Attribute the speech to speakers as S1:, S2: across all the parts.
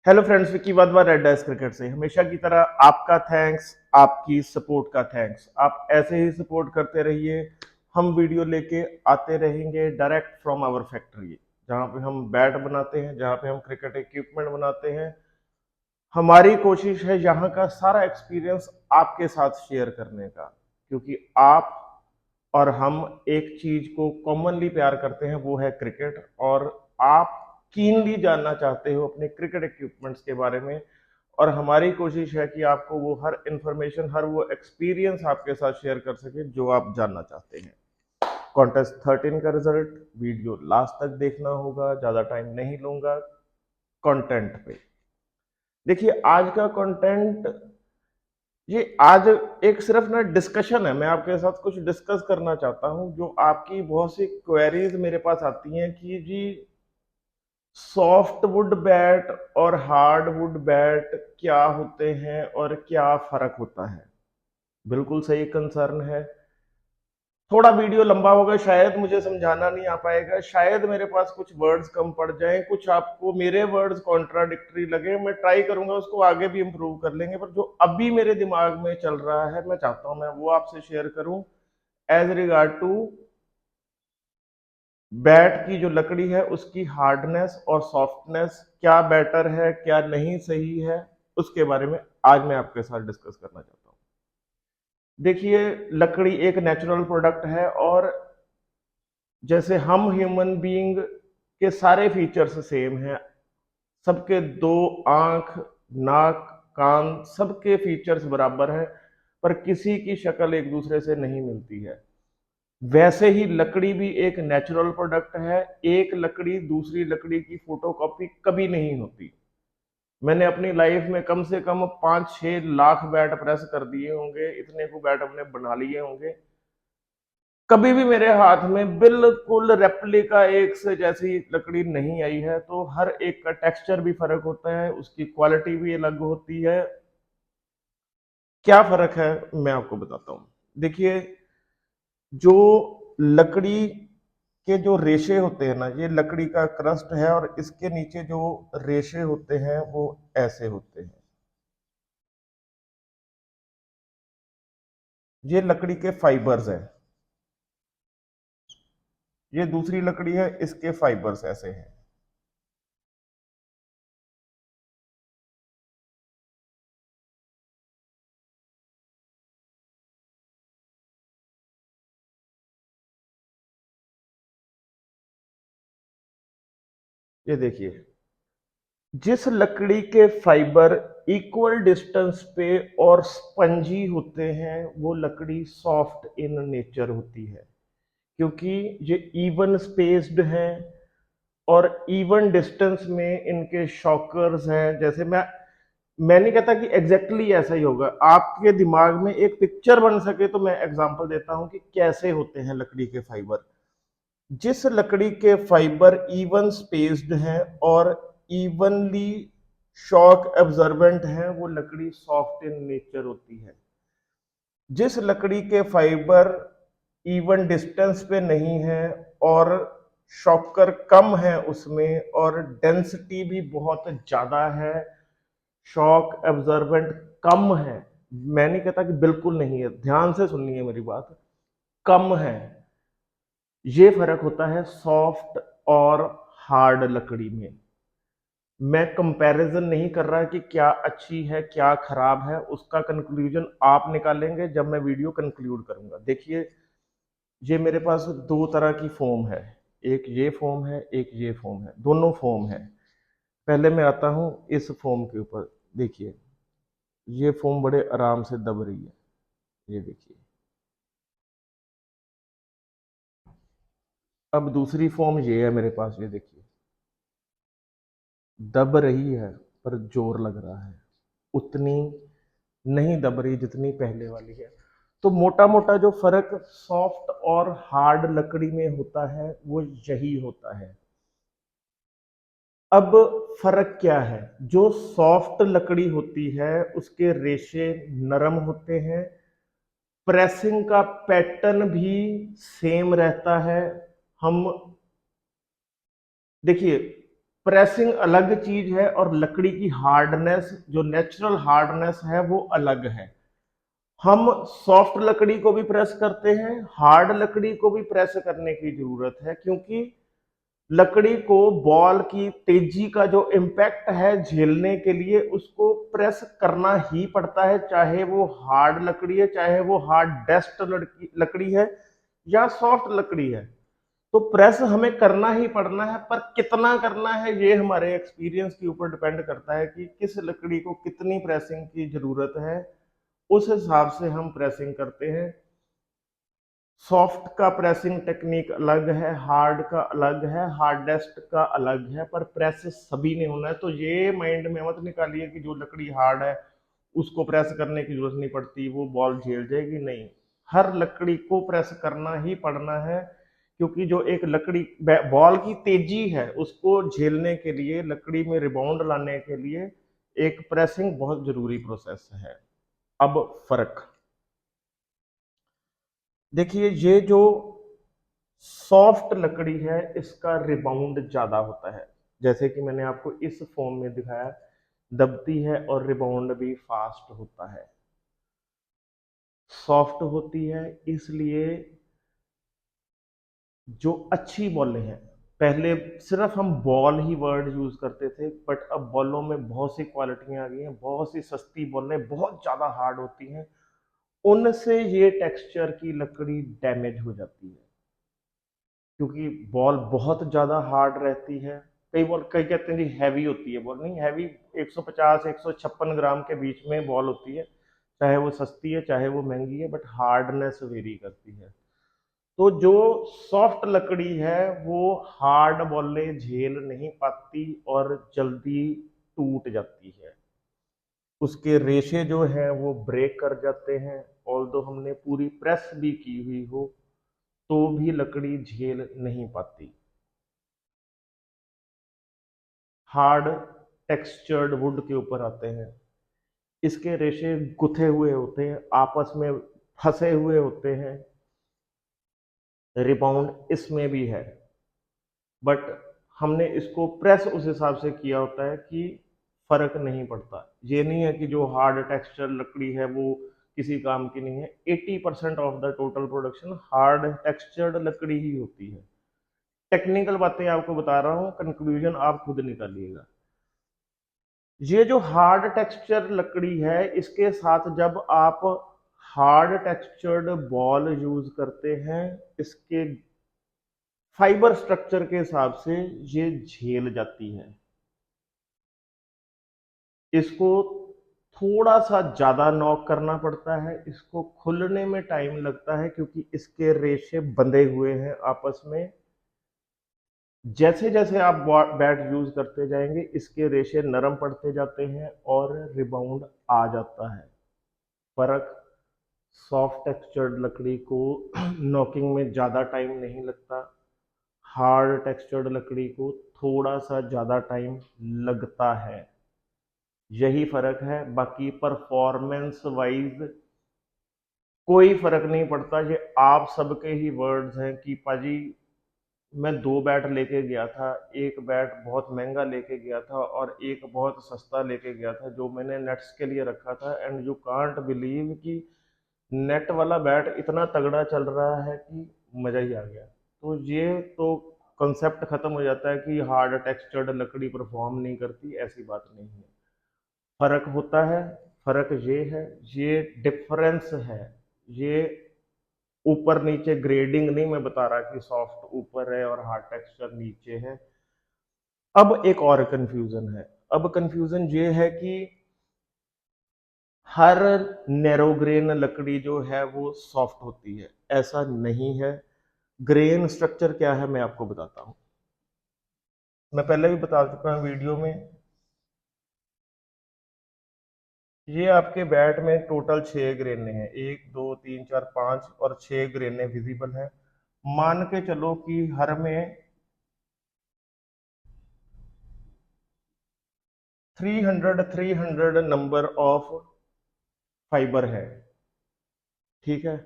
S1: Hello friends, Vicky Wadhwa red dice cricket से। हमेशा की तरह आपका थैंक्स, आपकी सपोर्ट का थैंक्स। आप ऐसे ही सपोर्ट करते रहिए। हम वीडियो लेके आते रहेंगे डायरेक्ट फ्रॉम आवर फैक्ट्री, जहाँ पे हम बैट बनाते हैं, जहाँ पे हम क्रिकेट इक्विपमेंट बनाते हैं। हमारी कोशिश है यहाँ का सारा एक्सपीरियंस आपके साथ शेयर करने का, क्योंकि आप और हम एक चीज को कॉमनली प्यार करते हैं, वो है क्रिकेट। और आप कीनली जानना चाहते हो अपने क्रिकेट इक्विपमेंट्स के बारे में। और हमारी कोशिश है कि आपको वो हर इंफॉर्मेशन, हर वो एक्सपीरियंस आपके साथ शेयर कर सके जो आप जानना चाहते हैं। कॉन्टेस्ट 13 का रिजल्ट वीडियो लास्ट तक देखना होगा, ज्यादा टाइम नहीं लूंगा। कंटेंट पे देखिए, आज का कंटेंट, ये आज एक सिर्फ ना डिस्कशन है। मैं आपके साथ कुछ डिस्कस करना चाहता हूं। जो आपकी बहुत सी क्वेरीज मेरे पास आती हैं कि जी, सॉफ्ट वुड बैट और हार्ड वुड बैट क्या होते हैं और क्या फर्क होता है। बिल्कुल सही कंसर्न है। थोड़ा वीडियो लंबा होगा, शायद मुझे समझाना नहीं आ पाएगा, शायद मेरे पास कुछ वर्ड्स कम पड़ जाएं, कुछ आपको मेरे वर्ड्स कॉन्ट्राडिक्टरी लगे। मैं ट्राई करूंगा उसको आगे भी इंप्रूव कर लेंगे, पर जो अभी मेरे दिमाग में चल रहा है, मैं चाहता हूं मैं वो आपसे शेयर करूं। एज रिगार्ड टू बैट की जो लकड़ी है, उसकी हार्डनेस और सॉफ्टनेस, क्या बेटर है, क्या नहीं सही है, उसके बारे में आज मैं आपके साथ डिस्कस करना चाहता हूं। देखिए, लकड़ी एक नेचुरल प्रोडक्ट है, और जैसे हम ह्यूमन बीइंग के सारे फीचर्स सेम हैं, सबके दो आंख, नाक, कान, सबके फीचर्स बराबर हैं, पर किसी की शक्ल एक दूसरे से नहीं मिलती है। वैसे ही लकड़ी भी एक नेचुरल प्रोडक्ट है। एक लकड़ी दूसरी लकड़ी की फोटोकॉपी कभी नहीं होती। मैंने अपनी लाइफ में कम से कम 5-6 लाख बैट प्रेस कर दिए होंगे, इतने को बैट अपने बना लिए होंगे। कभी भी मेरे हाथ में बिल्कुल रेप्लिका एक से जैसी लकड़ी नहीं आई है। तो हर एक का टेक्सचर भी फर्क होता है, उसकी क्वालिटी भी अलग होती है। क्या फर्क है, मैं आपको बताता हूं। देखिए, जो लकड़ी के जो रेशे होते हैं ना, ये लकड़ी का क्रस्ट है, और इसके नीचे जो रेशे होते हैं वो ऐसे होते हैं। ये लकड़ी के फाइबर्स हैं। ये दूसरी लकड़ी है, इसके फाइबर्स ऐसे हैं। ये देखिए, जिस लकड़ी के फाइबर इक्वल डिस्टेंस पे और स्पंजी होते हैं, वो लकड़ी सॉफ्ट इन नेचर होती है, क्योंकि ये इवन स्पेस्ड हैं और इवन डिस्टेंस में इनके शॉकर्स हैं। जैसे मैं नहीं कहता कि एग्जैक्टली ऐसा ही होगा, आपके दिमाग में एक पिक्चर बन सके तो मैं एग्जांपल देता हूं कि कैसे होते हैं लकड़ी के फाइबर। जिस लकड़ी के फाइबर इवन स्पेस्ड हैं और इवनली शॉक एब्जॉर्बेंट हैं, वो लकड़ी सॉफ्ट इन नेचर होती है। जिस लकड़ी के फाइबर इवन डिस्टेंस पे नहीं है और शॉकर कम है उसमें, और डेंसिटी भी बहुत ज्यादा है, शॉक एब्जॉर्बेंट कम है, मैं नहीं कहता कि बिल्कुल नहीं है, ध्यान से सुनिए मेरी बात, कम है। ये फर्क होता है सॉफ्ट और हार्ड लकड़ी में। मैं कंपैरिजन नहीं कर रहा कि क्या अच्छी है क्या खराब है, उसका कंक्लूजन आप निकालेंगे जब मैं वीडियो कंक्लूड करूंगा। देखिए, ये मेरे पास दो तरह की फोम है। एक ये फोम है, एक ये फोम है, दोनों फोम है। पहले मैं आता हूं इस फोम के ऊपर। देखिए, ये फोम बड़े आराम से दब रही है। ये देखिए, अब दूसरी फोम ये है मेरे पास। ये देखिए, दब रही है पर जोर लग रहा है, उतनी नहीं दब रही जितनी पहले वाली है। तो मोटा मोटा जो फर्क सॉफ्ट और हार्ड लकड़ी में होता है, वो यही होता है। अब फर्क क्या है? जो सॉफ्ट लकड़ी होती है उसके रेशे नरम होते हैं, प्रेसिंग का पैटर्न भी सेम रहता है। हम देखिए, प्रेसिंग अलग चीज है और लकड़ी की हार्डनेस, जो नेचुरल हार्डनेस है, वो अलग है। हम सॉफ्ट लकड़ी को भी प्रेस करते हैं, हार्ड लकड़ी को भी प्रेस करने की जरूरत है, क्योंकि लकड़ी को बॉल की तेजी का जो इम्पैक्ट है झेलने के लिए उसको प्रेस करना ही पड़ता है, चाहे वो हार्ड लकड़ी है, चाहे वो हार्ड डेस्ट लकड़ी है या सॉफ्ट लकड़ी है। तो प्रेस हमें करना ही पड़ना है, पर कितना करना है ये हमारे एक्सपीरियंस के ऊपर डिपेंड करता है कि किस लकड़ी को कितनी प्रेसिंग की जरूरत है, उस हिसाब से हम प्रेसिंग करते हैं। सॉफ्ट का प्रेसिंग टेक्निक अलग है, हार्ड का अलग है, हार्डेस्ट का अलग है, पर प्रेस सभी ने होना है। तो ये माइंड में मत निकालिए कि जो लकड़ी हार्ड है उसको प्रेस करने की जरूरत नहीं पड़ती, वो बॉल झेल जाएगी, नहीं। हर लकड़ी को प्रेस करना ही पड़ना है, क्योंकि जो एक लकड़ी बॉल की तेजी है उसको झेलने के लिए, लकड़ी में रिबाउंड लाने के लिए एक प्रेसिंग बहुत जरूरी प्रोसेस है। अब फर्क देखिए, ये जो सॉफ्ट लकड़ी है इसका रिबाउंड ज्यादा होता है, जैसे कि मैंने आपको इस फॉर्म में दिखाया, दबती है और रिबाउंड भी फास्ट होता है। सॉफ्ट होती है इसलिए जो अच्छी बॉलें हैं, पहले सिर्फ हम बॉल ही वर्ड यूज करते थे, बट अब बॉलों में बहुत सी क्वालिटियां आ गई हैं, बहुत सी सस्ती बॉलें बहुत ज्यादा हार्ड होती हैं, उनसे ये टेक्सचर की लकड़ी डैमेज हो जाती है, क्योंकि बॉल बहुत ज्यादा हार्ड रहती है। कई कहते हैं जी हैवी होती है बॉल, नहीं हैवी, 150 156 ग्राम के बीच में बॉल होती है, चाहे वो सस्ती है चाहे वो महंगी है, बट हार्डनेस वेरी करती है। तो जो सॉफ्ट लकड़ी है वो हार्ड बॉलें झेल नहीं पाती और जल्दी टूट जाती है, उसके रेशे जो हैं वो ब्रेक कर जाते हैं, ऑल्दो हमने पूरी प्रेस भी की हुई हो तो भी लकड़ी झेल नहीं पाती। हार्ड टेक्सचर्ड वुड के ऊपर आते हैं, इसके रेशे गुथे हुए होते हैं, आपस में फंसे हुए होते हैं, रिबाउंड इसमें भी है, बट हमने इसको प्रेस उस हिसाब से किया होता है कि फर्क नहीं पड़ता। ये नहीं है कि जो हार्ड टेक्सचर लकड़ी है वो किसी काम की नहीं है, 80% of the total production hard textured लकड़ी ही होती है। टेक्निकल बातें आपको बता रहा हूँ, कंक्लूजन आप खुद निकालिएगा। ये जो हार्ड टेक्सचर लकड़ी है इसके साथ जब आप हार्ड टेक्सचर्ड बॉल यूज करते हैं, इसके फाइबर स्ट्रक्चर के हिसाब से ये झेल जाती है, इसको थोड़ा सा ज्यादा नॉक करना पड़ता है, इसको खुलने में टाइम लगता है क्योंकि इसके रेशे बंधे हुए हैं आपस में। जैसे जैसे आप बैट यूज करते जाएंगे इसके रेशे नरम पड़ते जाते हैं और रिबाउंड आ जाता है। फर्क, सॉफ्ट टेक्सचर्ड लकड़ी को नॉकिंग में ज़्यादा टाइम नहीं लगता, हार्ड टेक्सचर्ड लकड़ी को थोड़ा सा ज़्यादा टाइम लगता है, यही फर्क है। बाकी परफॉर्मेंस वाइज कोई फर्क नहीं पड़ता, ये आप सबके ही वर्ड्स हैं कि पाजी मैं दो बैट लेके गया था, एक बैट बहुत महंगा लेके गया था और एक बहुत सस्ता लेके गया था जो मैंने नेट्स के लिए रखा था, एंड यू कांट बिलीव कि नेट वाला बैट इतना तगड़ा चल रहा है कि मजा ही आ गया। तो ये तो कॉन्सेप्ट खत्म हो जाता है कि हार्ड टेक्सचर्ड लकड़ी परफॉर्म नहीं करती, ऐसी बात नहीं है। फर्क होता है, फर्क ये है, ये डिफरेंस है, ये ऊपर नीचे ग्रेडिंग नहीं मैं बता रहा कि सॉफ्ट ऊपर है और हार्ड टेक्सचर नीचे है। अब एक और कंफ्यूजन है, अब कंफ्यूजन ये है कि हर नैरो ग्रेन लकड़ी जो है वो सॉफ्ट होती है, ऐसा नहीं है। ग्रेन स्ट्रक्चर क्या है मैं आपको बताता हूं, मैं पहले भी बता चुका हूं वीडियो में। ये आपके बैट में टोटल 6 ग्रेने हैं, 1 2 3 4 5 और 6 ग्रेने विजिबल है। मान के चलो कि हर में 300 नंबर ऑफ फाइबर है, ठीक है।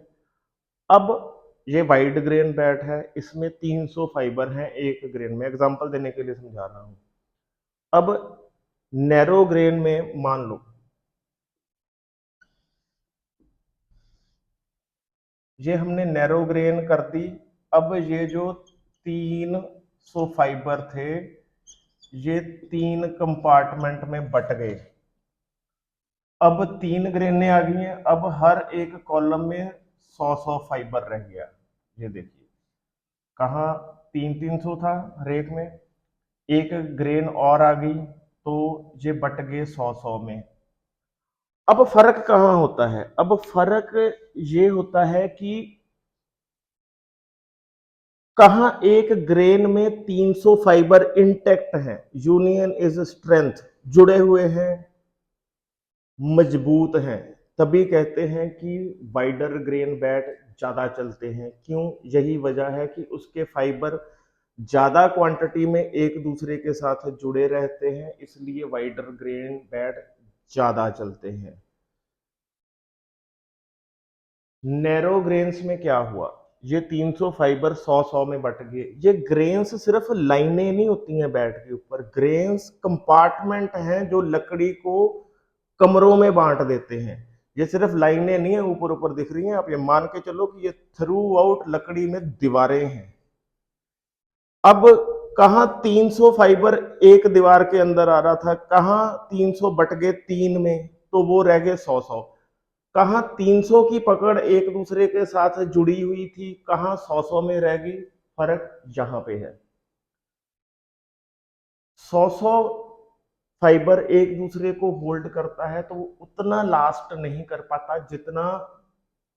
S1: अब ये वाइड ग्रेन बैट है, इसमें 300 फाइबर हैं एक ग्रेन में, एग्जांपल देने के लिए समझा रहा हूं। अब नैरो ग्रेन में मान लो ये हमने नैरो ग्रेन कर दी। अब ये जो 300 फाइबर थे ये 3 कंपार्टमेंट में बट गए। अब 3 ग्रेनें आ गई हैं। अब हर एक कॉलम में 100 फाइबर रह गया। ये देखिए कहाँ 300 था हर एक में, एक ग्रेन और आ गई तो ये बट गए 100 में। अब फर्क कहाँ होता है? अब फर्क ये होता है कि कहाँ एक ग्रेन में 300 फाइबर इंटेक्ट हैं, यूनियन इज स्ट्रेंथ, जुड़े हुए हैं, मजबूत हैं, तभी कहते हैं कि वाइडर ग्रेन बैट ज्यादा चलते हैं। क्यों? यही वजह है कि उसके फाइबर ज्यादा क्वांटिटी में एक दूसरे के साथ जुड़े रहते हैं, इसलिए वाइडर ग्रेन बैट ज्यादा चलते हैं। नैरो ग्रेन्स में क्या हुआ? ये 300 फाइबर 100 में बट गए। ये ग्रेन्स सिर्फ लाइनें नहीं होती हैं बैट के ऊपर, ग्रेन्स कंपार्टमेंट हैं जो लकड़ी को कमरों में बांट देते हैं। ये सिर्फ लाइनें नहीं है ऊपर ऊपर दिख रही हैं, आप ये मान के चलो कि ये थ्रू आउट लकड़ी में दीवारें हैं। अब कहाँ 300 फाइबर एक दीवार के अंदर आ रहा था, कहाँ 300 बट गए 3 में, तो वो रह गए 100। कहाँ 300 की पकड़ एक दूसरे के साथ जुड़ी हुई थी, कहाँ 100 में रह गई। फर्क यहां पे है। 100 फाइबर एक दूसरे को होल्ड करता है तो वो उतना लास्ट नहीं कर पाता जितना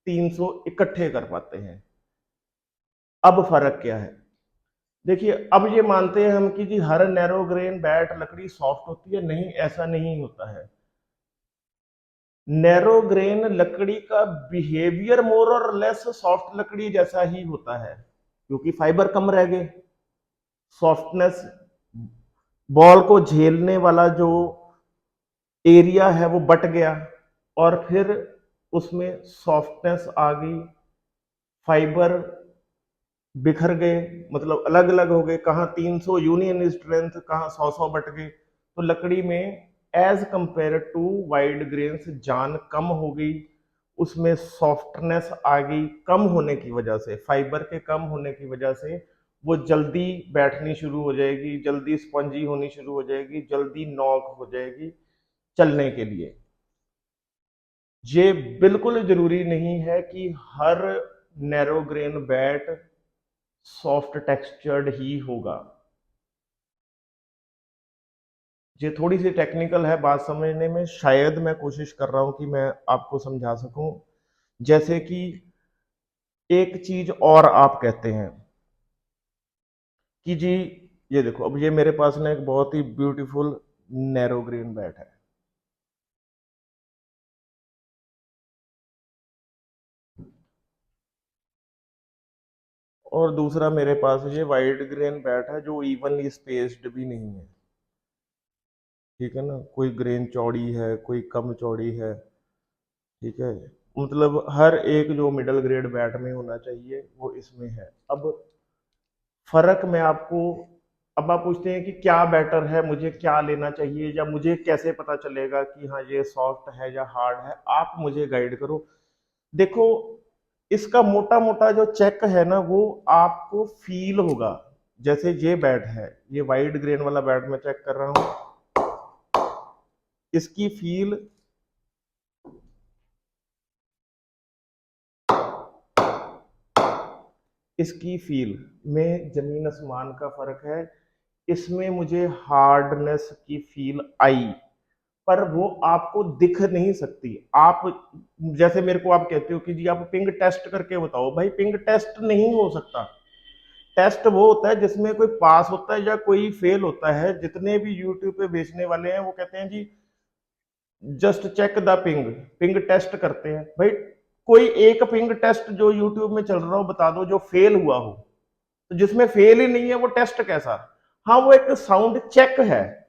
S1: 300 इकट्ठे कर पाते हैं। अब फर्क क्या है? देखिए अब ये मानते हैं हम कि जी हर नैरो ग्रेन बैट लकड़ी सॉफ्ट होती है, नहीं ऐसा नहीं होता है। नैरो ग्रेन लकड़ी का बिहेवियर मोर और लेस सॉफ्ट लकड़ी जैसा ही होता है, क्योंकि फाइबर कम रह गए, सॉफ्टनेस, बॉल को झेलने वाला जो एरिया है वो बट गया और फिर उसमें सॉफ्टनेस आ गई, फाइबर बिखर गए, मतलब अलग अलग हो गए, कहाँ 300 यूनियन स्ट्रेंथ, कहाँ 100 बट गए। तो लकड़ी में as compare to wide grains जान कम हो गई, उसमें सॉफ्टनेस आ गई। कम होने की वजह से, फाइबर के कम होने की वजह से वो जल्दी बैठनी शुरू हो जाएगी, जल्दी स्पंजी होनी शुरू हो जाएगी, जल्दी नॉक हो जाएगी चलने के लिए। ये बिल्कुल जरूरी नहीं है कि हर narrow grain bat soft textured ही होगा। ये थोड़ी सी टेक्निकल है बात समझने में, शायद मैं कोशिश कर रहा हूं कि मैं आपको समझा सकूं। जैसे कि एक चीज और आप कहते हैं कि जी ये देखो, अब ये मेरे पास ना एक बहुत ही ब्यूटीफुल नैरो ग्रेन बैट है, और दूसरा मेरे पास ये वाइड ग्रेन बैट है जो इवनली स्पेस्ड भी नहीं है। ठीक है ना, कोई ग्रेन चौड़ी है, कोई कम चौड़ी है। ठीक है, मतलब हर एक जो मिडिल ग्रेड बैट में होना चाहिए वो इसमें है। अब फर्क मैं आपको, अब आप पूछते हैं कि क्या बेटर है, मुझे क्या लेना चाहिए, या मुझे कैसे पता चलेगा कि हाँ ये सॉफ्ट है या हार्ड है, आप मुझे गाइड करो। देखो इसका मोटा मोटा जो चेक है ना वो आपको फील होगा। जैसे ये बैट है, ये वाइड ग्रेन वाला बैट मैं चेक कर रहा हूं, इसकी फील, इसकी फील में जमीन आसमान का फर्क है। इसमें मुझे हार्डनेस की फील आई, पर वो आपको दिख नहीं सकती। आप जैसे मेरे को आप कहते हो कि जी आप पिंग टेस्ट करके बताओ, भाई पिंग टेस्ट नहीं हो सकता। टेस्ट वो होता है जिसमें कोई पास होता है या कोई फेल होता है। जितने भी यूट्यूब पे बेचने वाले हैं वो कहते हैं जी just check the ping, ping test करते हैं। भाई कोई एक पिंग टेस्ट जो यूट्यूब में चल रहा हो बता दो जो फेल हुआ हो, तो जिसमें फेल ही नहीं है वो टेस्ट कैसा? हाँ वो एक साउंड चेक है,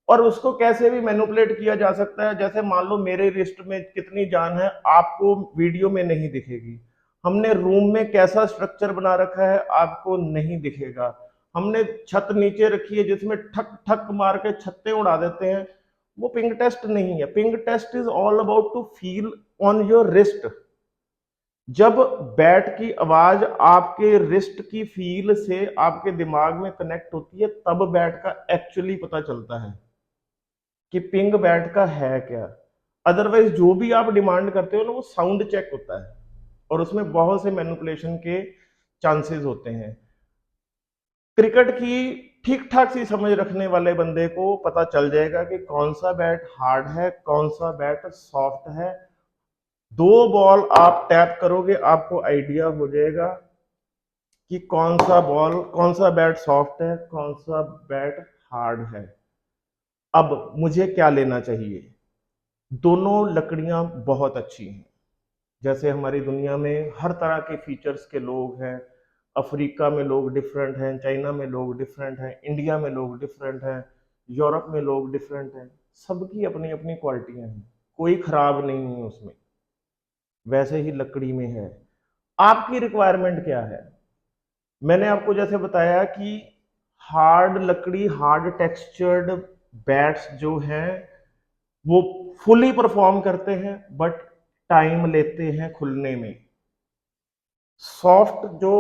S1: और उसको कैसे भी मैनिपुलेट किया जा सकता है। जैसे मान लो मेरे रिस्ट में कितनी जान है आपको वीडियो में नहीं दिखेगी, हमने रूम में कैसा स्ट्रक्चर बना रखा है आपको नहीं दिखेगा, हमने छत नीचे रखी है जिसमें ठक ठक मार के छत्ते उड़ा देते हैं, वो पिंग टेस्ट नहीं है। Ping test is all about to feel on your wrist. जब बैट की आवाज आपके रिस्ट की फील से आपके दिमाग में कनेक्ट होती है, तब बैट का एक्चुअली पता चलता है कि पिंग बैट का है क्या। अदरवाइज जो भी आप डिमांड करते हो ना, वो साउंड चेक होता है और उसमें बहुत से मैनिपुलेशन के चांसेस होते हैं। क्रिकेट की ठीक ठाक सी समझ रखने वाले बंदे को पता चल जाएगा कि कौन सा बैट हार्ड है, कौन सा बैट सॉफ्ट है। दो बॉल आप टैप करोगे, आपको आइडिया हो जाएगा कि कौन सा बॉल, कौन सा बैट सॉफ्ट है, कौन सा बैट हार्ड है। अब मुझे क्या लेना चाहिए? दोनों लकड़ियां बहुत अच्छी हैं। जैसे हमारी दुनिया में हर तरह के फीचर्स के लोग हैं। अफ्रीका में लोग डिफरेंट हैं, चाइना में लोग डिफरेंट हैं, इंडिया में लोग डिफरेंट हैं, यूरोप में लोग डिफरेंट हैं। सबकी अपनी अपनी क्वालिटियां हैं, कोई खराब नहीं है उसमें। वैसे ही लकड़ी में है। आपकी रिक्वायरमेंट क्या है? मैंने आपको जैसे बताया कि हार्ड लकड़ी, हार्ड टेक्सचर्ड बैट्स जो हैं वो फुली परफॉर्म करते हैं, बट टाइम लेते हैं खुलने में। सॉफ्ट जो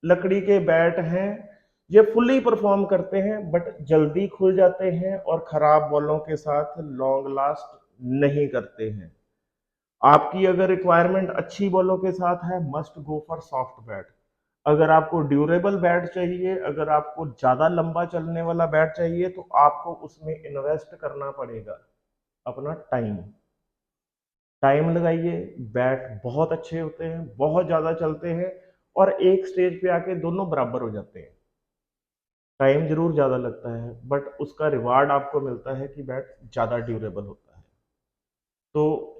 S1: लकड़ी के बैट हैं, ये फुली परफॉर्म करते हैं बट जल्दी खुल जाते हैं और खराब बॉलों के साथ लॉन्ग लास्ट नहीं करते हैं। आपकी अगर रिक्वायरमेंट अच्छी बॉलों के साथ है, must go for soft bat. अगर आपको ड्यूरेबल बैट चाहिए, अगर आपको ज्यादा लंबा चलने वाला बैट चाहिए, तो आपको उसमें इन्वेस्ट करना पड़ेगा अपना टाइम। टाइम लगाइए। बैट बहुत अच्छे होते हैं, बहुत ज्यादा चलते हैं और एक स्टेज पे आके दोनों बराबर हो जाते हैं। टाइम जरूर ज्यादा लगता है बट उसका रिवार्ड आपको मिलता है कि बैट ज्यादा ड्यूरेबल होता है। तो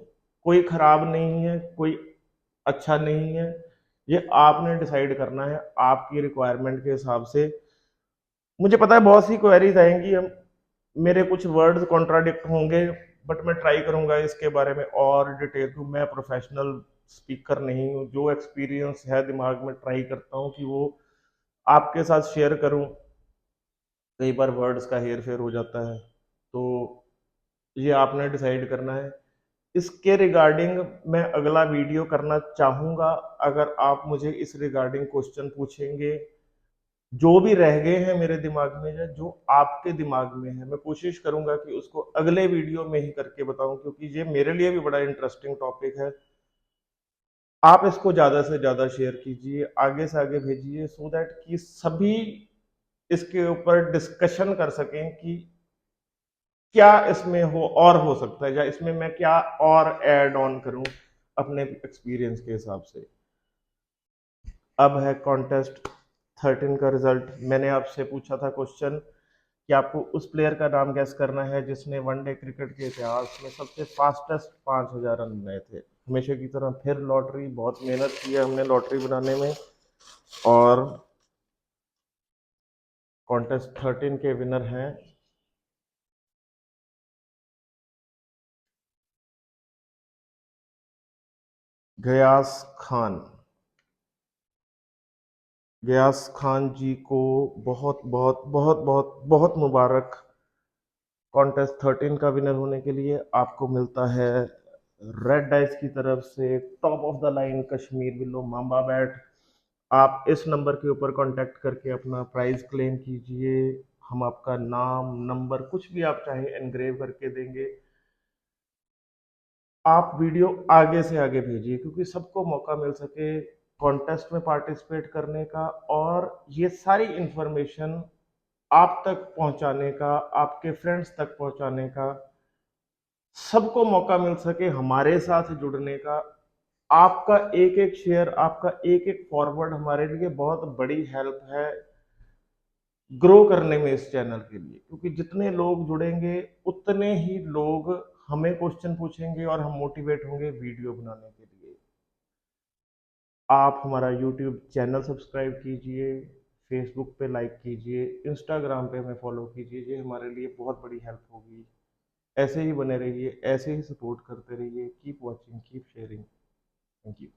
S1: कोई खराब नहीं है, कोई अच्छा नहीं है, ये आपने डिसाइड करना है आपकी रिक्वायरमेंट के हिसाब से। मुझे पता है बहुत सी क्वेरीज आएंगी, हम मेरे कुछ वर्ड्स कॉन्ट्राडिक्ट होंगे, बट मैं ट्राई करूंगा इसके बारे में और डिटेल को। मैं प्रोफेशनल स्पीकर नहीं हूँ, जो एक्सपीरियंस है दिमाग में ट्राई करता हूँ कि वो आपके साथ शेयर करूँ। कई बार वर्ड्स का हेर फेर हो जाता है, तो ये आपने डिसाइड करना है। इसके रिगार्डिंग मैं अगला वीडियो करना चाहूँगा। अगर आप मुझे इस रिगार्डिंग क्वेश्चन पूछेंगे, जो भी रह गए हैं मेरे दिमाग में या जो आपके दिमाग में है, मैं कोशिश करूंगा कि उसको अगले वीडियो में ही करके बताऊं, क्योंकि ये मेरे लिए भी बड़ा इंटरेस्टिंग टॉपिक है। आप इसको ज्यादा से ज्यादा शेयर कीजिए, आगे से आगे भेजिए, सो दैट कि सभी इसके ऊपर डिस्कशन कर सकें कि क्या इसमें हो सकता है, या इसमें मैं क्या और ऐड ऑन करूं अपने एक्सपीरियंस के हिसाब से। अब है कॉन्टेस्ट 13 का रिजल्ट। मैंने आपसे पूछा था क्वेश्चन कि आपको उस प्लेयर का नाम गैस करना है जिसने वनडे क्रिकेट के इतिहास में सबसे फास्टेस्ट 5000 रन बनाए थे। हमेशा की तरह फिर लॉटरी, बहुत मेहनत की है हमने लॉटरी बनाने में, और कॉन्टेस्ट 13 के विनर हैं गयास खान। गयास खान जी को बहुत बहुत बहुत बहुत बहुत मुबारक। कॉन्टेस्ट 13 का विनर होने के लिए आपको मिलता है रेड डाइस की तरफ से top of the line Kashmir willow Mamba bat. आप इस नंबर के ऊपर कांटेक्ट करके अपना प्राइज क्लेम कीजिए। हम आपका नाम, नंबर, कुछ भी आप चाहे एनग्रेव करके देंगे। आप वीडियो आगे से आगे भेजिए क्योंकि सबको मौका मिल सके कॉन्टेस्ट में पार्टिसिपेट करने का, और ये सारी इंफॉर्मेशन आप तक पहुंचाने का, आपके फ्रेंड्स तक पहुंचाने का, सबको मौका मिल सके हमारे साथ जुड़ने का। आपका एक एक शेयर, आपका एक एक फॉरवर्ड हमारे लिए बहुत बड़ी हेल्प है ग्रो करने में इस चैनल के लिए, क्योंकि जितने लोग जुड़ेंगे उतने ही लोग हमें क्वेश्चन पूछेंगे और हम मोटिवेट होंगे वीडियो बनाने के लिए। आप हमारा यूट्यूब चैनल सब्सक्राइब कीजिए, फेसबुक पे लाइक कीजिए, इंस्टाग्राम पे हमें फॉलो कीजिए, ये हमारे लिए बहुत बड़ी हेल्प होगी। ऐसे ही बने रहिए, ऐसे ही सपोर्ट करते रहिए। Keep watching, keep sharing. Thank you.